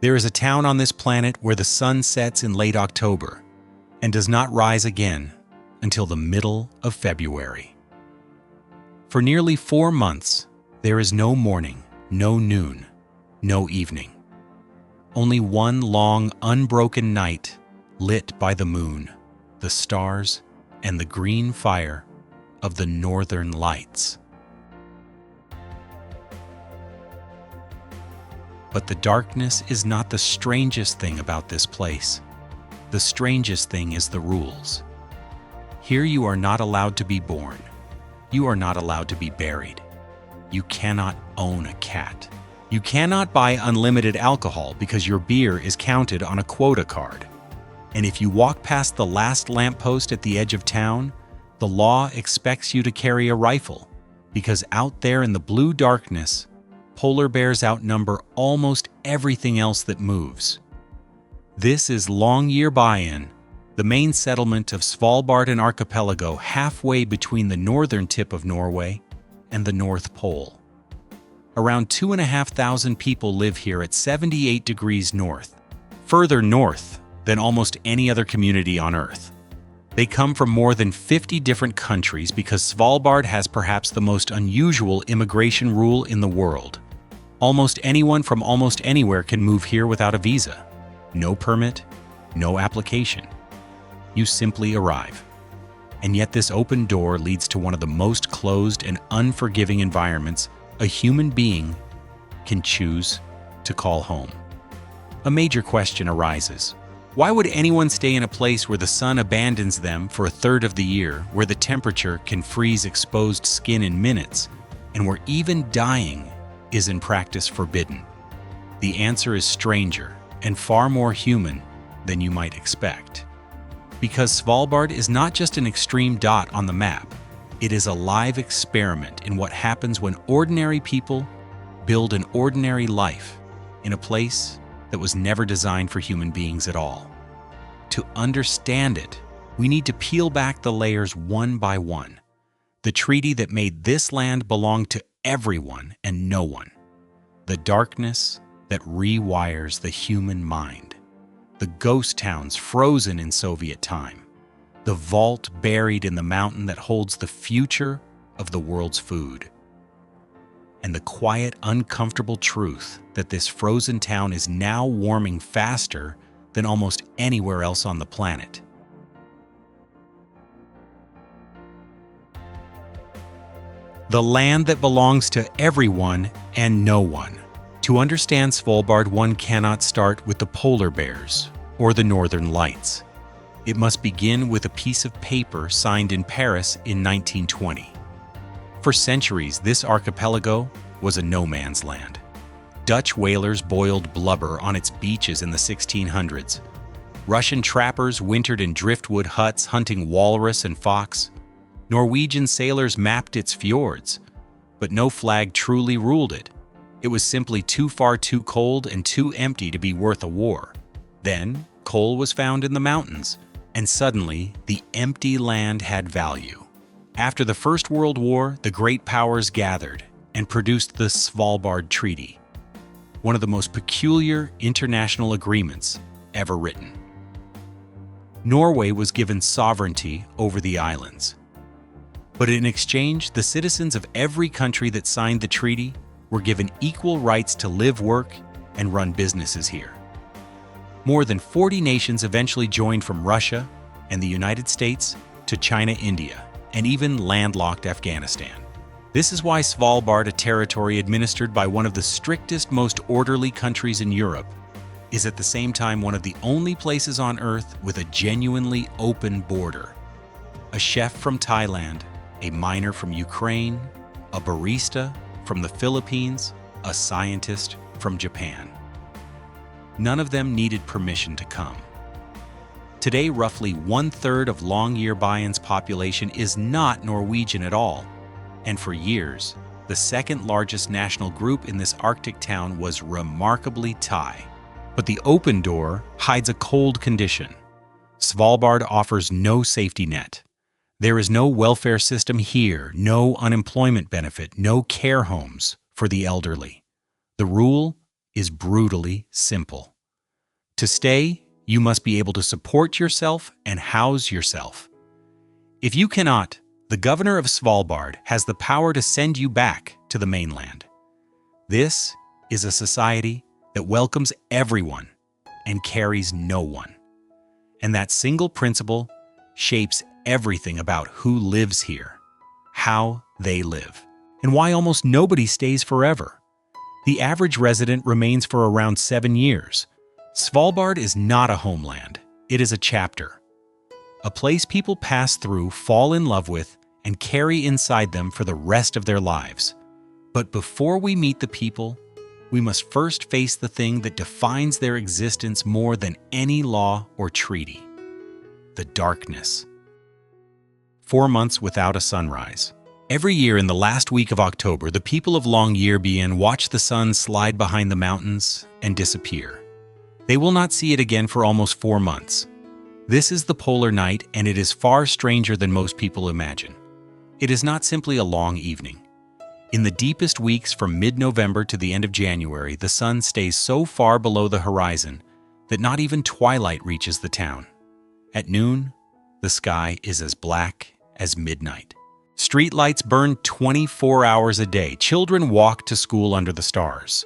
There is a town on this planet where the sun sets in late October and does not rise again until the middle of February. For nearly 4 months, there is no morning, no noon, no evening. Only one long, unbroken night lit by the moon, the stars, and the green fire of the northern lights. But the darkness is not the strangest thing about this place. The strangest thing is the rules. Here you are not allowed to be born. You are not allowed to be buried. You cannot own a cat. You cannot buy unlimited alcohol because your beer is counted on a quota card. And if you walk past the last lamppost at the edge of town, the law expects you to carry a rifle, because out there in the blue darkness, polar bears outnumber almost everything else that moves. This is Longyearbyen, the main settlement of Svalbard and archipelago halfway between the northern tip of Norway and the North Pole. Around 2,500 people live here at 78 degrees north, further north than almost any other community on Earth. They come from more than 50 different countries because Svalbard has perhaps the most unusual immigration rule in the world. Almost anyone from almost anywhere can move here without a visa. No permit, no application. You simply arrive. And yet this open door leads to one of the most closed and unforgiving environments a human being can choose to call home. A major question arises. Why would anyone stay in a place where the sun abandons them for a third of the year, where the temperature can freeze exposed skin in minutes, and where even dying is in practice forbidden? The answer is stranger and far more human than you might expect. Because Svalbard is not just an extreme dot on the map, it is a live experiment in what happens when ordinary people build an ordinary life in a place that was never designed for human beings at all. To understand it, we need to peel back the layers one by one. The treaty that made this land belong to everyone and no one. The darkness that rewires the human mind. The ghost towns frozen in Soviet time. The vault buried in the mountain that holds the future of the world's food. And the quiet, uncomfortable truth that this frozen town is now warming faster than almost anywhere else on the planet. The land that belongs to everyone and no one. To understand Svalbard, one cannot start with the polar bears or the northern lights. It must begin with a piece of paper signed in Paris in 1920. For centuries, this archipelago was a no man's land. Dutch whalers boiled blubber on its beaches in the 1600s. Russian trappers wintered in driftwood huts hunting walrus and fox. Norwegian sailors mapped its fjords, but no flag truly ruled it. It was simply too far too cold and too empty to be worth a war. Then, coal was found in the mountains, and suddenly, the empty land had value. After the First World War, the great powers gathered and produced the Svalbard Treaty, one of the most peculiar international agreements ever written. Norway was given sovereignty over the islands. But in exchange, the citizens of every country that signed the treaty were given equal rights to live, work, and run businesses here. More than 40 nations eventually joined, from Russia and the United States to China, India, and even landlocked Afghanistan. This is why Svalbard, a territory administered by one of the strictest, most orderly countries in Europe, is at the same time one of the only places on Earth with a genuinely open border. A chef from Thailand, a miner from Ukraine, a barista from the Philippines, a scientist from Japan. None of them needed permission to come. Today, roughly 1/3 of Longyearbyen's population is not Norwegian at all, and for years, the second largest national group in this Arctic town was remarkably Thai. But the open door hides a cold condition. Svalbard offers no safety net. There is no welfare system here, no unemployment benefit, no care homes for the elderly. The rule is brutally simple. To stay, you must be able to support yourself and house yourself. If you cannot, the governor of Svalbard has the power to send you back to the mainland. This is a society that welcomes everyone and carries no one. And that single principle shapes everything about who lives here, how they live, and why almost nobody stays forever. The average resident remains for around 7 years. Svalbard is not a homeland, it is a chapter. A place people pass through, fall in love with, and carry inside them for the rest of their lives. But before we meet the people, we must first face the thing that defines their existence more than any law or treaty: the darkness. 4 months without a sunrise. Every year in the last week of October, the people of Longyearbyen watch the sun slide behind the mountains and disappear. They will not see it again for almost 4 months. This is the polar night, and it is far stranger than most people imagine. It is not simply a long evening. In the deepest weeks from mid-November to the end of January, the sun stays so far below the horizon that not even twilight reaches the town. At noon, the sky is as black as midnight. Street lights burn 24 hours a day. Children walk to school under the stars.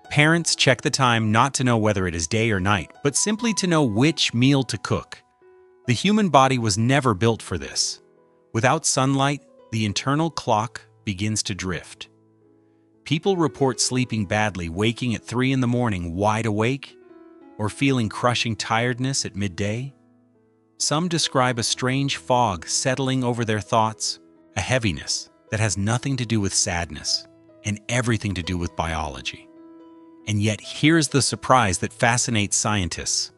Parents check the time not to know whether it is day or night, but simply to know which meal to cook. The human body was never built for this. Without sunlight, the internal clock begins to drift. People report sleeping badly, waking at 3 in the morning wide awake, or feeling crushing tiredness at midday. Some describe a strange fog settling over their thoughts, a heaviness that has nothing to do with sadness and everything to do with biology. And yet here's the surprise that fascinates scientists.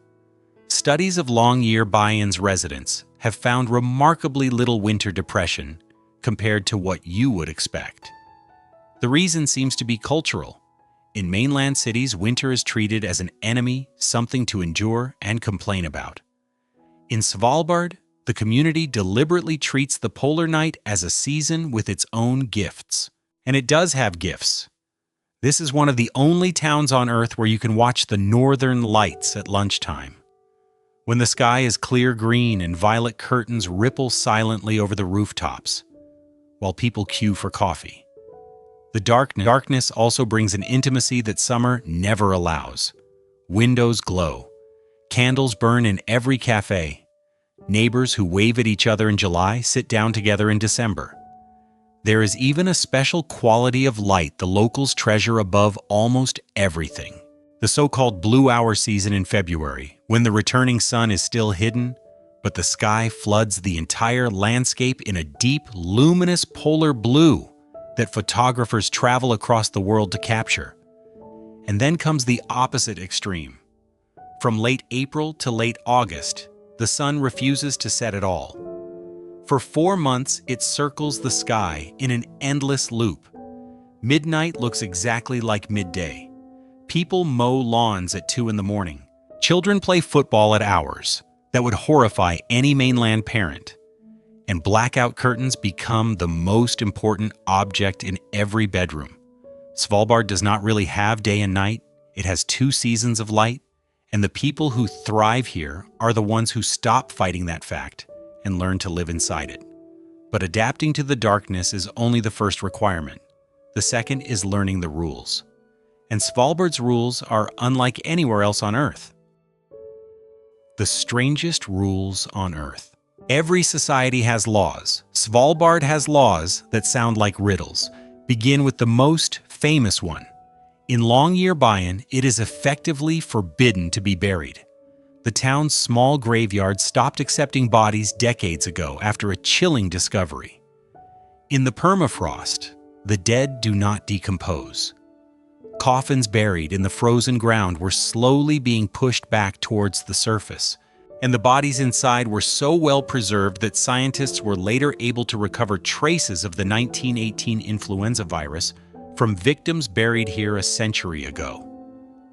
Studies of Longyearbyen's residents have found remarkably little winter depression compared to what you would expect. The reason seems to be cultural. In mainland cities, winter is treated as an enemy, something to endure and complain about. In Svalbard, the community deliberately treats the polar night as a season with its own gifts. And it does have gifts. This is one of the only towns on Earth where you can watch the northern lights at lunchtime. When the sky is clear green and violet curtains ripple silently over the rooftops, while people queue for coffee. The darkness also brings an intimacy that summer never allows. Windows glow. Candles burn in every cafe. Neighbors who wave at each other in July sit down together in December. There is even a special quality of light the locals treasure above almost everything. The so-called blue hour season in February, when the returning sun is still hidden, but the sky floods the entire landscape in a deep, luminous polar blue that photographers travel across the world to capture. And then comes the opposite extreme. From late April to late August, the sun refuses to set at all. For 4 months, it circles the sky in an endless loop. Midnight looks exactly like midday. People mow lawns at 2 in the morning. Children play football at hours that would horrify any mainland parent. And blackout curtains become the most important object in every bedroom. Svalbard does not really have day and night. It has 2 seasons of light, and the people who thrive here are the ones who stop fighting that fact and learn to live inside it. But adapting to the darkness is only the first requirement. The second is learning the rules. And Svalbard's rules are unlike anywhere else on Earth. The strangest rules on Earth. Every society has laws. Svalbard has laws that sound like riddles. Begin with the most famous one. In Longyearbyen, it is effectively forbidden to be buried. The town's small graveyard stopped accepting bodies decades ago after a chilling discovery. In the permafrost, the dead do not decompose. Coffins buried in the frozen ground were slowly being pushed back towards the surface, and the bodies inside were so well preserved that scientists were later able to recover traces of the 1918 influenza virus from victims buried here a century ago.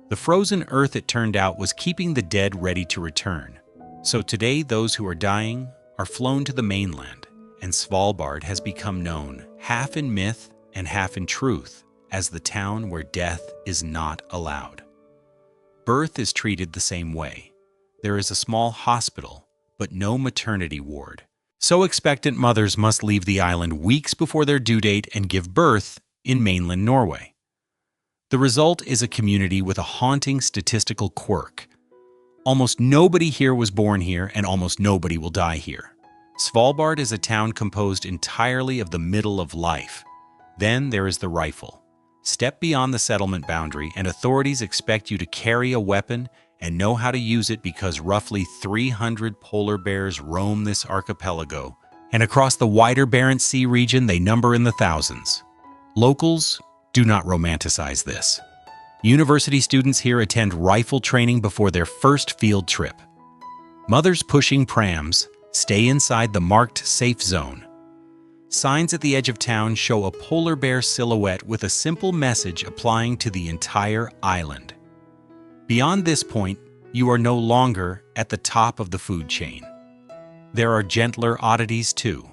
The frozen earth, it turned out, was keeping the dead ready to return. So today, those who are dying are flown to the mainland, and Svalbard has become known, half in myth and half in truth, as the town where death is not allowed. Birth is treated the same way. There is a small hospital, but no maternity ward. So expectant mothers must leave the island weeks before their due date and give birth in mainland Norway. The result is a community with a haunting statistical quirk. Almost nobody here was born here, and almost nobody will die here. Svalbard is a town composed entirely of the middle of life. Then there is the rifle. Step beyond the settlement boundary, and authorities expect you to carry a weapon and know how to use it, because roughly 300 polar bears roam this archipelago, and across the wider Barents Sea region they number in the thousands. Locals do not romanticize this. University students here attend rifle training before their first field trip. Mothers pushing prams stay inside the marked safe zone. Signs at the edge of town show a polar bear silhouette with a simple message applying to the entire island. Beyond this point, you are no longer at the top of the food chain. There are gentler oddities too.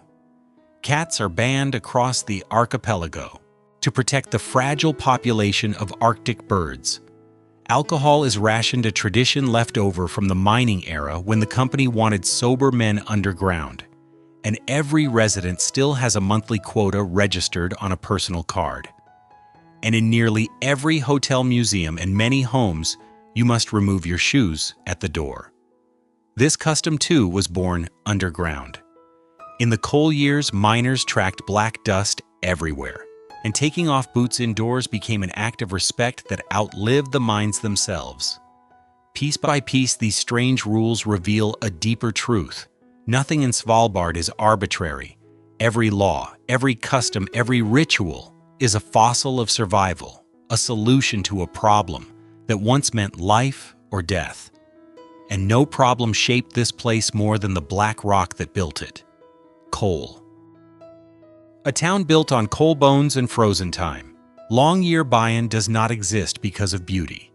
Cats are banned across the archipelago to protect the fragile population of Arctic birds. Alcohol is rationed, a tradition left over from the mining era when the company wanted sober men underground. And every resident still has a monthly quota registered on a personal card. And in nearly every hotel, museum, and many homes, you must remove your shoes at the door. This custom too was born underground. In the coal years, miners tracked black dust everywhere, and taking off boots indoors became an act of respect that outlived the mines themselves. Piece by piece, these strange rules reveal a deeper truth. Nothing in Svalbard is arbitrary. Every law, every custom, every ritual is a fossil of survival, a solution to a problem that once meant life or death. And no problem shaped this place more than the black rock that built it: coal. A town built on coal bones and frozen time. Longyearbyen does not exist because of beauty.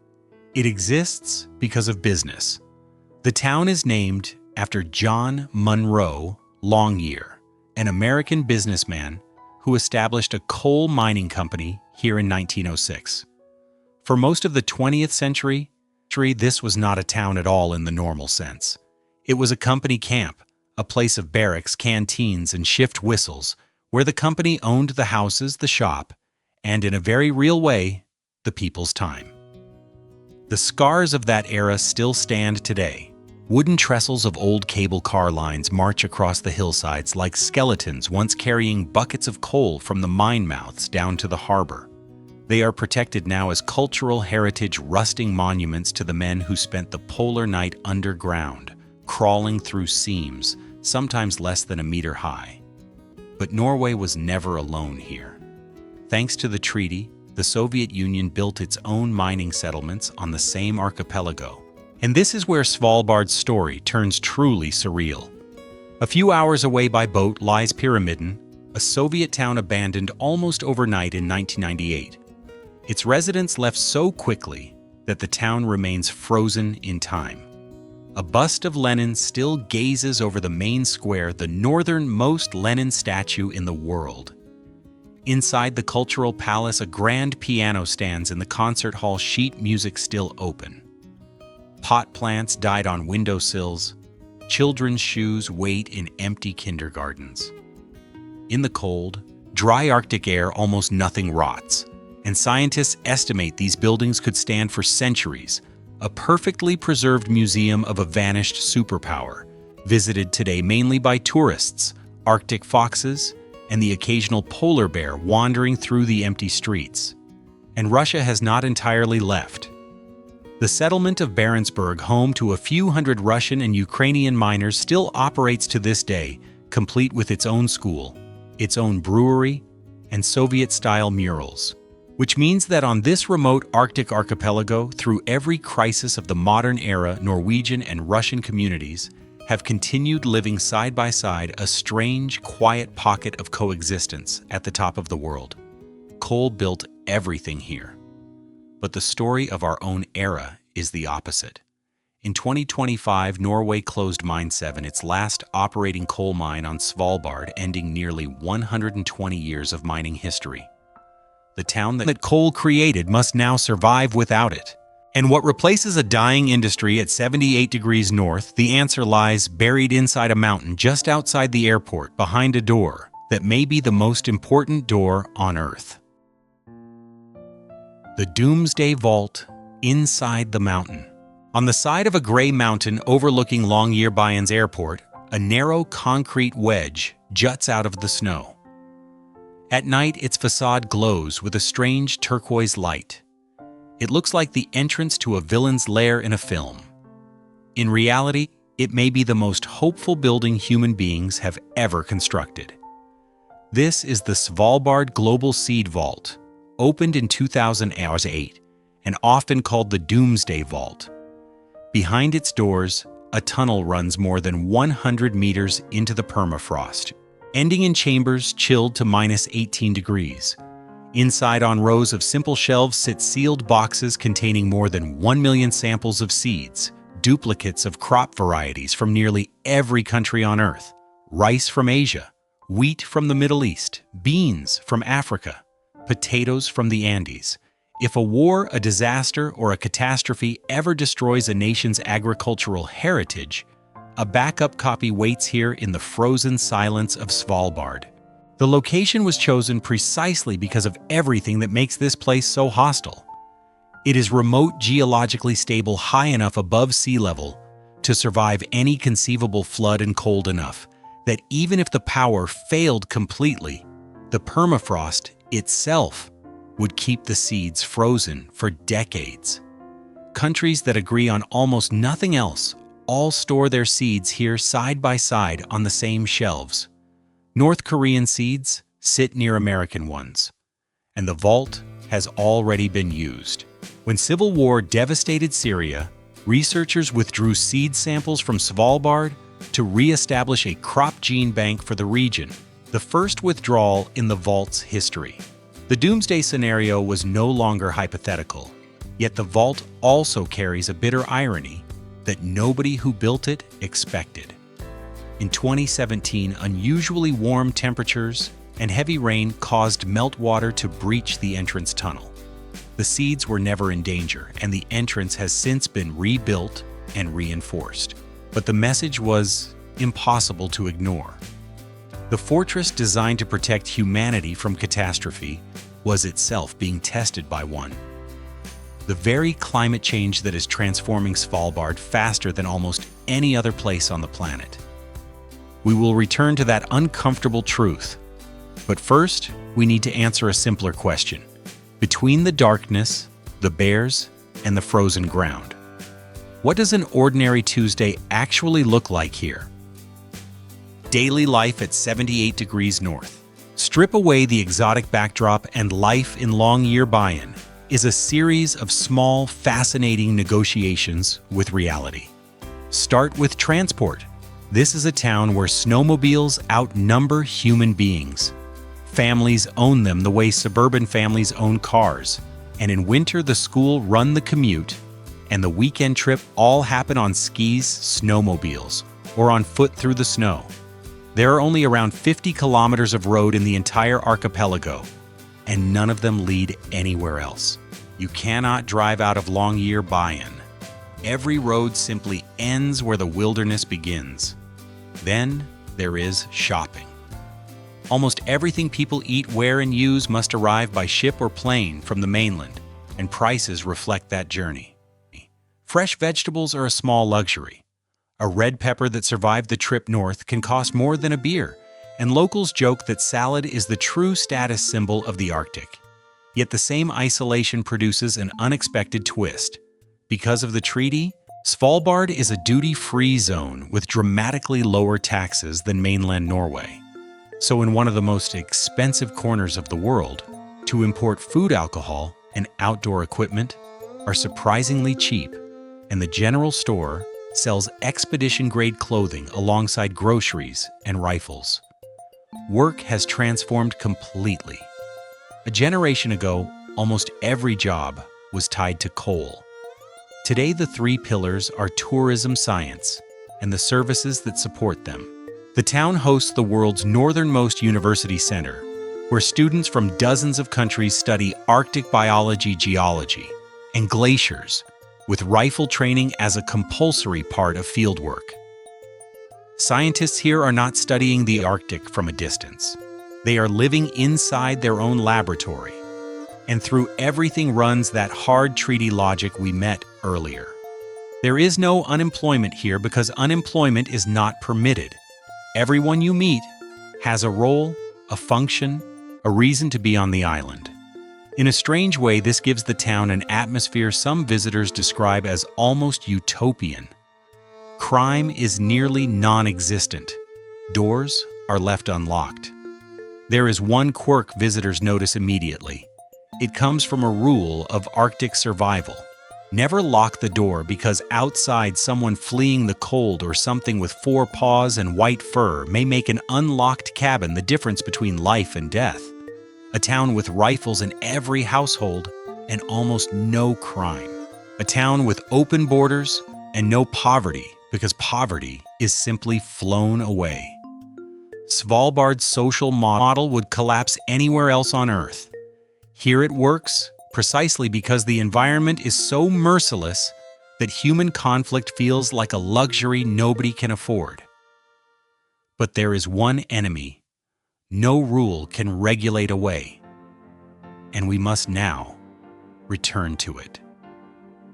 It exists because of business. The town is named after John Munro Longyear, an American businessman who established a coal mining company here in 1906. For most of the 20th century, this was not a town at all in the normal sense. It was a company camp, a place of barracks, canteens, and shift whistles, where the company owned the houses, the shop, and in a very real way, the people's time. The scars of that era still stand today. Wooden trestles of old cable car lines march across the hillsides like skeletons once carrying buckets of coal from the mine mouths down to the harbor. They are protected now as cultural heritage, rusting monuments to the men who spent the polar night underground, crawling through seams, sometimes less than a meter high. But Norway was never alone here. Thanks to the treaty, the Soviet Union built its own mining settlements on the same archipelago. And this is where Svalbard's story turns truly surreal. A few hours away by boat lies Pyramiden, a Soviet town abandoned almost overnight in 1998. Its residents left so quickly that the town remains frozen in time. A bust of Lenin still gazes over the main square, the northernmost Lenin statue in the world. Inside the cultural palace, a grand piano stands in the concert hall, sheet music still open. Pot plants died on windowsills. Children's shoes wait in empty kindergartens. In the cold, dry Arctic air, almost nothing rots, and scientists estimate these buildings could stand for centuries, a perfectly preserved museum of a vanished superpower, visited today mainly by tourists, Arctic foxes, and the occasional polar bear wandering through the empty streets. And Russia has not entirely left. The settlement of Barentsburg, home to a few hundred Russian and Ukrainian miners, still operates to this day, complete with its own school, its own brewery, and Soviet-style murals. Which means that on this remote Arctic archipelago, through every crisis of the modern era, Norwegian and Russian communities have continued living side by side, a strange, quiet pocket of coexistence at the top of the world. Coal built everything here. But the story of our own era is the opposite. In 2025, Norway closed Mine 7, its last operating coal mine on Svalbard, ending nearly 120 years of mining history. The town that coal created must now survive without it. And what replaces a dying industry at 78 degrees north? The answer lies buried inside a mountain just outside the airport, behind a door that may be the most important door on Earth. The Doomsday Vault inside the mountain. On the side of a gray mountain overlooking Longyearbyen's airport, a narrow concrete wedge juts out of the snow. At night, its facade glows with a strange turquoise light. It looks like the entrance to a villain's lair in a film. In reality, it may be the most hopeful building human beings have ever constructed. This is the Svalbard Global Seed Vault, opened in 2008 and often called the Doomsday Vault. Behind its doors, a tunnel runs more than 100 meters into the permafrost, ending in chambers chilled to -18 degrees. Inside, on rows of simple shelves, sit sealed boxes containing more than 1 million samples of seeds, duplicates of crop varieties from nearly every country on Earth, rice from Asia, wheat from the Middle East, beans from Africa, potatoes from the Andes. If a war, a disaster, or a catastrophe ever destroys a nation's agricultural heritage, a backup copy waits here in the frozen silence of Svalbard. The location was chosen precisely because of everything that makes this place so hostile. It is remote, geologically stable, high enough above sea level to survive any conceivable flood, and cold enough that even if the power failed completely, the permafrost itself would keep the seeds frozen for decades. Countries that agree on almost nothing else all store their seeds here side by side on the same shelves. North Korean seeds sit near American ones, and the vault has already been used. When civil war devastated Syria, researchers withdrew seed samples from Svalbard to re-establish a crop gene bank for the region, the first withdrawal in the vault's history. The doomsday scenario was no longer hypothetical, yet the vault also carries a bitter irony that nobody who built it expected. In 2017, unusually warm temperatures and heavy rain caused meltwater to breach the entrance tunnel. The seeds were never in danger, and the entrance has since been rebuilt and reinforced. But the message was impossible to ignore. The fortress designed to protect humanity from catastrophe was itself being tested by one. The very climate change that is transforming Svalbard faster than almost any other place on the planet. We will return to that uncomfortable truth. But first, we need to answer a simpler question. Between the darkness, the bears, and the frozen ground, what does an ordinary Tuesday actually look like here? Daily life at 78 degrees north. Strip away the exotic backdrop, and life in Longyearbyen is a series of small, fascinating negotiations with reality. Start with transport. This is a town where snowmobiles outnumber human beings. Families own them the way suburban families own cars, and in winter the school run the commute, and the weekend trip all happen on skis, snowmobiles, or on foot through the snow. There are only around 50 kilometers of road in the entire archipelago, and none of them lead anywhere else. You cannot drive out of Longyearbyen. Every road simply ends where the wilderness begins. Then there is shopping. Almost everything people eat, wear, and use must arrive by ship or plane from the mainland, and prices reflect that journey. Fresh vegetables are a small luxury. A red pepper that survived the trip north can cost more than a beer, and locals joke that salad is the true status symbol of the Arctic. Yet the same isolation produces an unexpected twist. Because of the treaty, Svalbard is a duty-free zone with dramatically lower taxes than mainland Norway. So in one of the most expensive corners of the world, to import food, alcohol, and outdoor equipment are surprisingly cheap, and the general store sells expedition-grade clothing alongside groceries and rifles. Work has transformed completely. A generation ago, almost every job was tied to coal. Today, the three pillars are tourism, science, and the services that support them. The town hosts the world's northernmost university center, where students from dozens of countries study Arctic biology, geology, and glaciers, with rifle training as a compulsory part of fieldwork. Scientists here are not studying the Arctic from a distance. They are living inside their own laboratory, and through everything runs that hard treaty logic we met earlier. There is no unemployment here because unemployment is not permitted. Everyone you meet has a role, a function, a reason to be on the island. In a strange way, this gives the town an atmosphere some visitors describe as almost utopian. Crime is nearly non-existent. Doors are left unlocked. There is one quirk visitors notice immediately. It comes from a rule of Arctic survival. Never lock the door because outside someone fleeing the cold or something with 4 paws and white fur may make an unlocked cabin the difference between life and death. A town with rifles in every household and almost no crime. A town with open borders and no poverty because poverty is simply flown away. Svalbard's social model would collapse anywhere else on Earth. Here it works precisely because the environment is so merciless that human conflict feels like a luxury nobody can afford. But there is one enemy no rule can regulate away, and we must now return to it.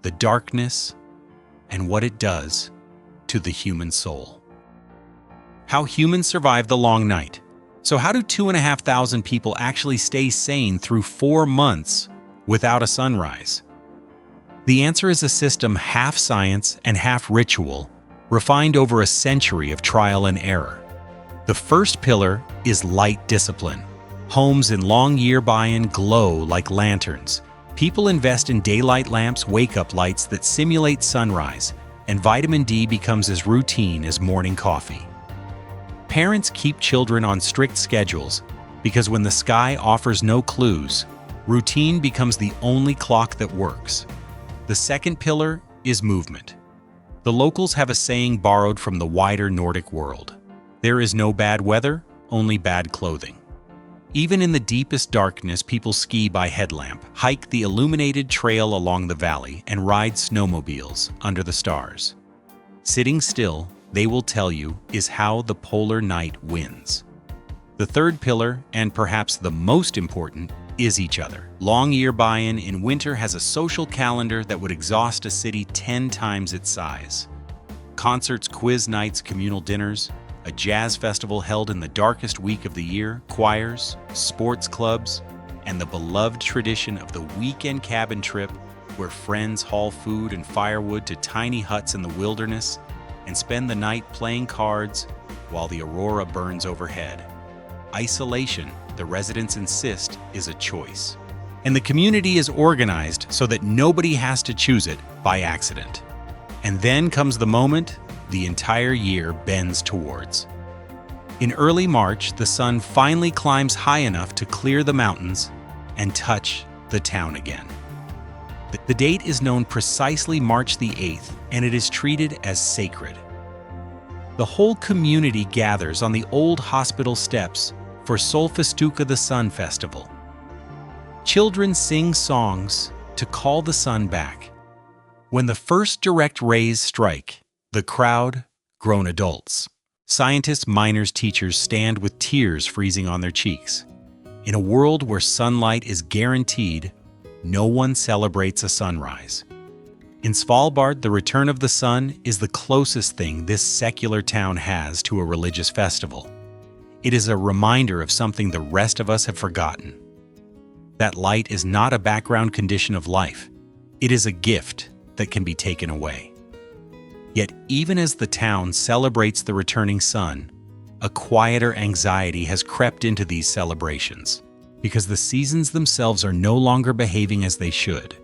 The darkness and what it does to the human soul. How humans survive the long night. So how do 2,500 people actually stay sane through 4 months without a sunrise? The answer is a system half science and half ritual, refined over a century of trial and error. The first pillar is light discipline. Homes in Longyearbyen glow like lanterns. People invest in daylight lamps, wake-up lights that simulate sunrise, and vitamin D becomes as routine as morning coffee. Parents keep children on strict schedules because when the sky offers no clues, routine becomes the only clock that works. The second pillar is movement. The locals have a saying borrowed from the wider Nordic world. There is no bad weather, only bad clothing. Even in the deepest darkness, people ski by headlamp, hike the illuminated trail along the valley, and ride snowmobiles under the stars. Sitting still, they will tell you, is how the polar night wins. The third pillar, and perhaps the most important, is each other. Longyearbyen in winter has a social calendar that would exhaust a city 10 times its size. Concerts, quiz nights, communal dinners, a jazz festival held in the darkest week of the year, choirs, sports clubs, and the beloved tradition of the weekend cabin trip where friends haul food and firewood to tiny huts in the wilderness and spend the night playing cards while the aurora burns overhead. Isolation, the residents insist, is a choice. And the community is organized so that nobody has to choose it by accident. And then comes the moment the entire year bends towards. In early March, the sun finally climbs high enough to clear the mountains and touch the town again. The date is known precisely March the 8th, and it is treated as sacred. The whole community gathers on the old hospital steps for Solfestuka the Sun Festival. Children sing songs to call the sun back. When the first direct rays strike, the crowd, grown adults, scientists, miners, teachers stand with tears freezing on their cheeks. In a world where sunlight is guaranteed, no one celebrates a sunrise. In Svalbard, the return of the sun is the closest thing this secular town has to a religious festival. It is a reminder of something the rest of us have forgotten. That light is not a background condition of life. It is a gift that can be taken away. Yet even as the town celebrates the returning sun, a quieter anxiety has crept into these celebrations, because the seasons themselves are no longer behaving as they should.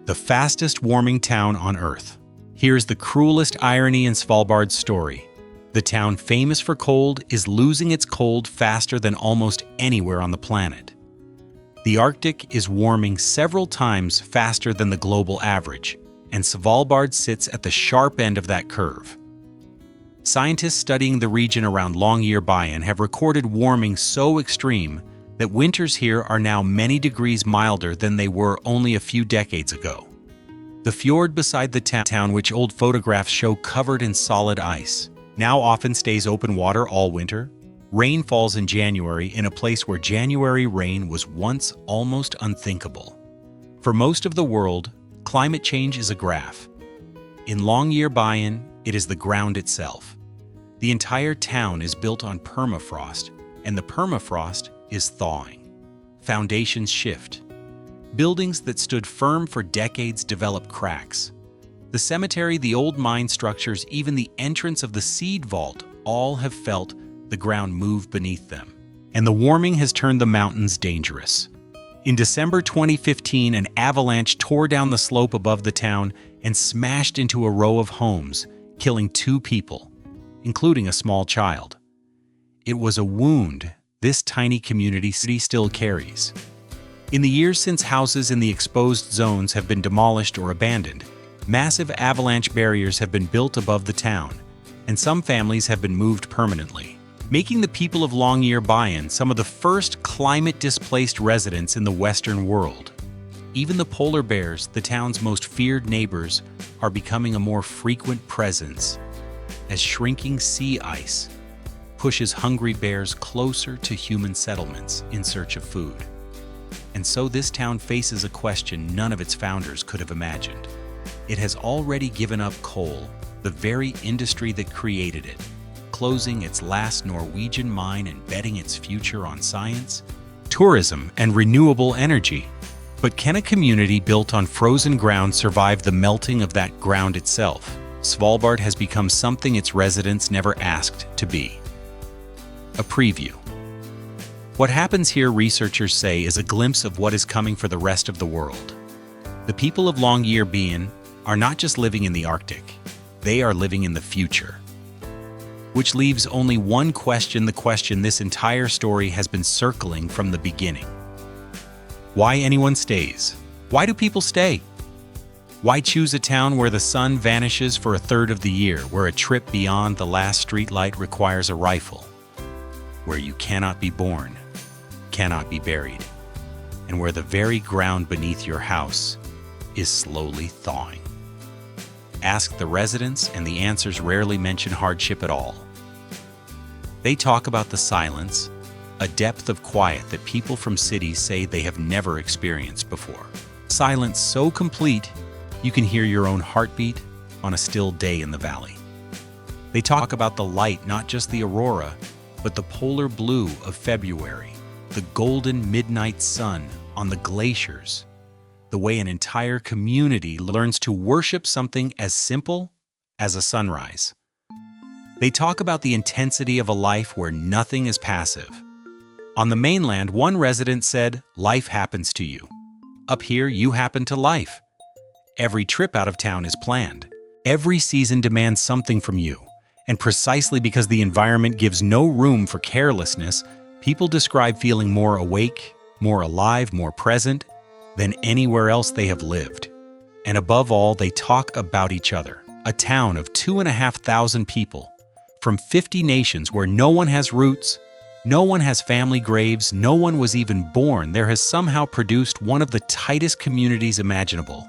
The fastest warming town on Earth. Here's the cruelest irony in Svalbard's story. The town famous for cold is losing its cold faster than almost anywhere on the planet. The Arctic is warming several times faster than the global average, and Svalbard sits at the sharp end of that curve. Scientists studying the region around Longyearbyen have recorded warming so extreme that winters here are now many degrees milder than they were only a few decades ago. The fjord beside the town, which old photographs show covered in solid ice, now often stays open water all winter. Rain falls in January in a place where January rain was once almost unthinkable. For most of the world, climate change is a graph. In Longyearbyen, it is the ground itself. The entire town is built on permafrost, and the permafrost is thawing. Foundations shift. Buildings that stood firm for decades develop cracks. The cemetery, the old mine structures, even the entrance of the seed vault, all have felt the ground move beneath them. And the warming has turned the mountains dangerous. In December 2015, an avalanche tore down the slope above the town and smashed into a row of homes, killing 2 people, including a small child. It was a wound this tiny community still carries. In the years since houses in the exposed zones have been demolished or abandoned, massive avalanche barriers have been built above the town, and some families have been moved permanently, making the people of Longyearbyen some of the first climate-displaced residents in the Western world. Even the polar bears, the town's most feared neighbors, are becoming a more frequent presence, as shrinking sea ice pushes hungry bears closer to human settlements in search of food. And so this town faces a question none of its founders could have imagined. It has already given up coal, the very industry that created it, closing its last Norwegian mine and betting its future on science, tourism, and renewable energy. But can a community built on frozen ground survive the melting of that ground itself? Svalbard has become something its residents never asked to be. A preview. What happens here, researchers say, is a glimpse of what is coming for the rest of the world. The people of Longyearbyen are not just living in the Arctic, they are living in the future. Which leaves only one question, the question this entire story has been circling from the beginning. Why anyone stays? Why do people stay? Why choose a town where the sun vanishes for a third of the year, where a trip beyond the last streetlight requires a rifle, where you cannot be born, cannot be buried, and where the very ground beneath your house is slowly thawing? Ask the residents, and the answers rarely mention hardship at all. They talk about the silence, a depth of quiet that people from cities say they have never experienced before. Silence so complete, you can hear your own heartbeat on a still day in the valley. They talk about the light, not just the aurora, but the polar blue of February, the golden midnight sun on the glaciers, the way an entire community learns to worship something as simple as a sunrise. They talk about the intensity of a life where nothing is passive. On the mainland, one resident said, "Life happens to you. Up here, you happen to life. Every trip out of town is planned. Every season demands something from you. And precisely because the environment gives no room for carelessness, people describe feeling more awake, more alive, more present than anywhere else they have lived. And above all, they talk about each other. A town of 2,500 people, from 50 nations where no one has roots, no one has family graves, no one was even born, there has somehow produced one of the tightest communities imaginable.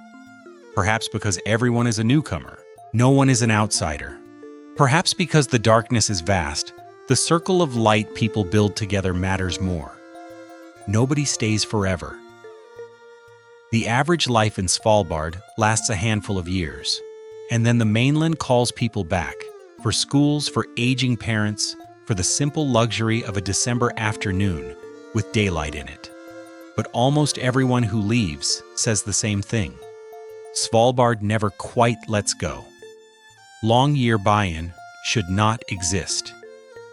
Perhaps because everyone is a newcomer, no one is an outsider. Perhaps because the darkness is vast, the circle of light people build together matters more. Nobody stays forever. The average life in Svalbard lasts a handful of years, and then the mainland calls people back, for schools, for aging parents, for the simple luxury of a December afternoon with daylight in it. But almost everyone who leaves says the same thing. Svalbard never quite lets go. Longyearbyen should not exist.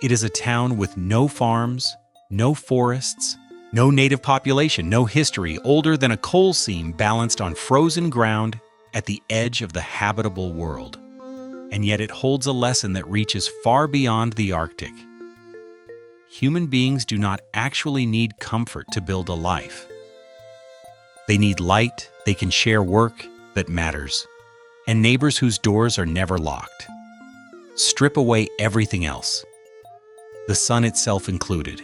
It is a town with no farms, no forests, no native population, no history, older than a coal seam balanced on frozen ground at the edge of the habitable world. And yet it holds a lesson that reaches far beyond the Arctic. Human beings do not actually need comfort to build a life. They need light, they can share work that matters, and neighbors whose doors are never locked. Strip away everything else, the sun itself included,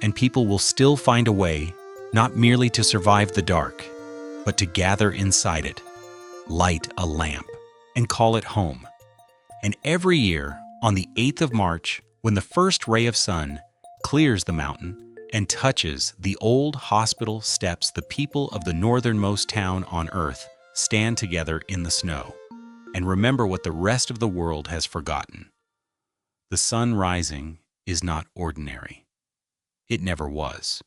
and people will still find a way, not merely to survive the dark, but to gather inside it. light a lamp, and call it home. And every year, on the 8th of March, when the first ray of sun clears the mountain and touches the old hospital steps, the people of the northernmost town on earth stand together in the snow and remember what the rest of the world has forgotten. The sun rising is not ordinary. It never was.